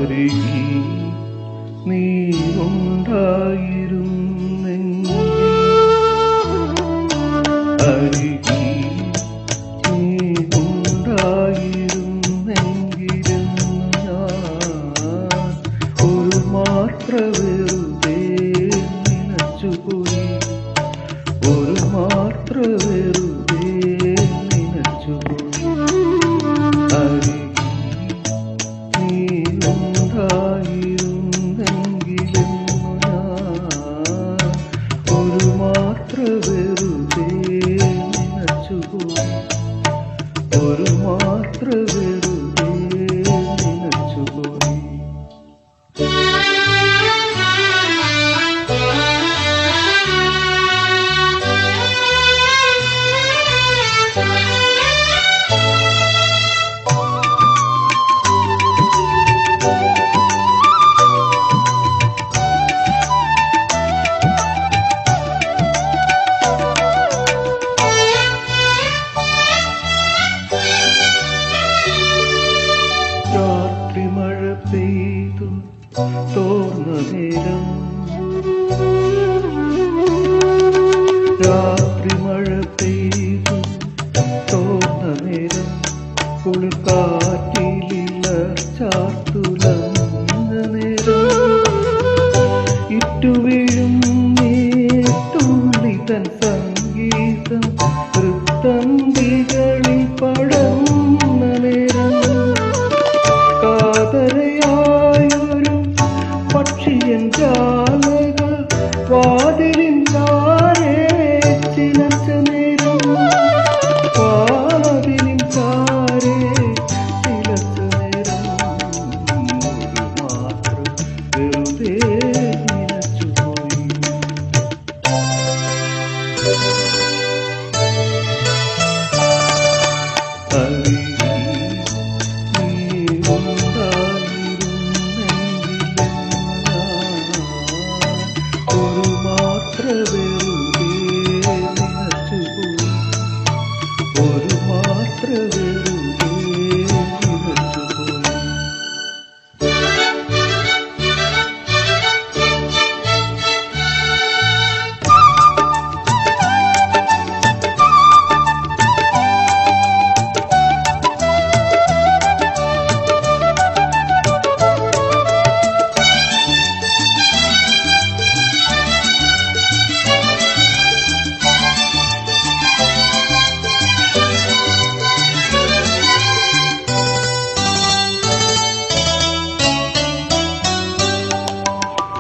അരികിൽ നീ ഉണ്ടായിരുന്നെങ്കിൽ, അരികിൽ നീ ഉണ്ടായിരുന്നെങ്കിലെന്നു ഞാൻ ഒരു മാത്ര വെറുതെ നനച്ചുപോയി, ഒരു മാത്ര വെറുതെ നനച്ചുപോയി. അരികിൽ നീ ഉണ്ടായിരുന്നെങ്കിലെന്നു ഞാൻ ഒരു മാത്ര വെറുതെ നനച്ചുപോയി, ഒരു മാത്ര വെറുതെ നനച്ചുപോയി. രാത്രി മഴ പെയ്തു തോർന്ന നേരം, രാത്രി മഴ പെയ്തു തോർന്ന നേരം, കുളിർക്കാറ്റിലില്ല ചാർത്തുലഞ്ഞ നേരം, ഇറ്റുവീഴും തുള്ളി തൻ സംഗീതം വൃത്തന്തികളിൽ പടർന്ന നേരം, കാതരയായൊരു പക്ഷിയൻ ജാലക വാതിലിൻ ചാരേ ചിലച്ച നേരം, വാതിലിൻ ചാരേ ചിലച്ച നേരം, ഒരു മാത്രം വെറുതെ നനച്ചുപോയി. ഒരു മാത്ര വെറുതെ നനച്ചുപോയി, ഒരു മാത്ര വെറുതെ നനച്ചുപോയി.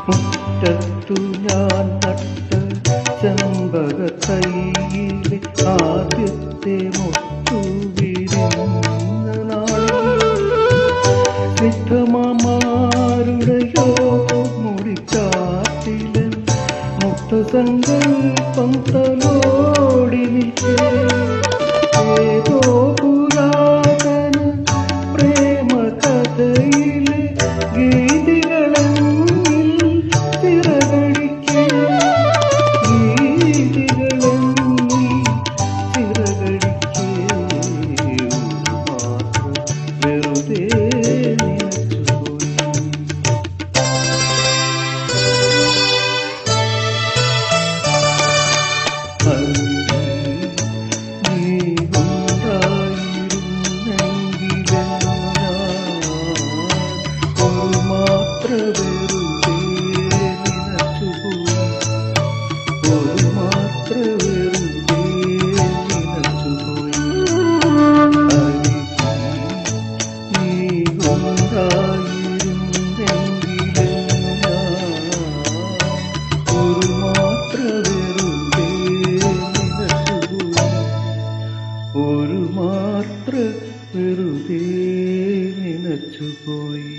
മുറ്റത്തു ഞാൻ നട്ട ചെമ്പകത്തൈയിലെ ആദ്യത്തെ മുത്തു വിരിഞ്ഞ നാളിൽ, സിദ്ധമാരുടെയോ മുറിക്കാട്ടിലെ മുക്തസങ്കൽപ്പം തലോടി നിൽക്കേ, ഏതോ പുരാതന പ്രേമകഥയിലെ ഗീതികളെന്നിൽ ചിറകടിക്കേ, ഗീതികളെന്നിൽ ചിറകടിക്കേ, ഒരു മാത്രം വെറുതെ നനച്ചുപോയി. നീ ഉണ്ടായിരുന്നെങ്കിലെന്നു ഞാൻ ഒരു മാത്ര വെറുതെ നനച്ചുപോയി, ഒരു മാത്ര വെറുതെ നനച്ചുപോയി. അരികിൽ നീ ഉണ്ടായിരുന്നെങ്കിലെന്നു ഞാൻ ഒരു മാത്ര വെറുതെ നനച്ചുപോയി, ഒരു മാത്ര വെറുതെ നനച്ചുപോയി.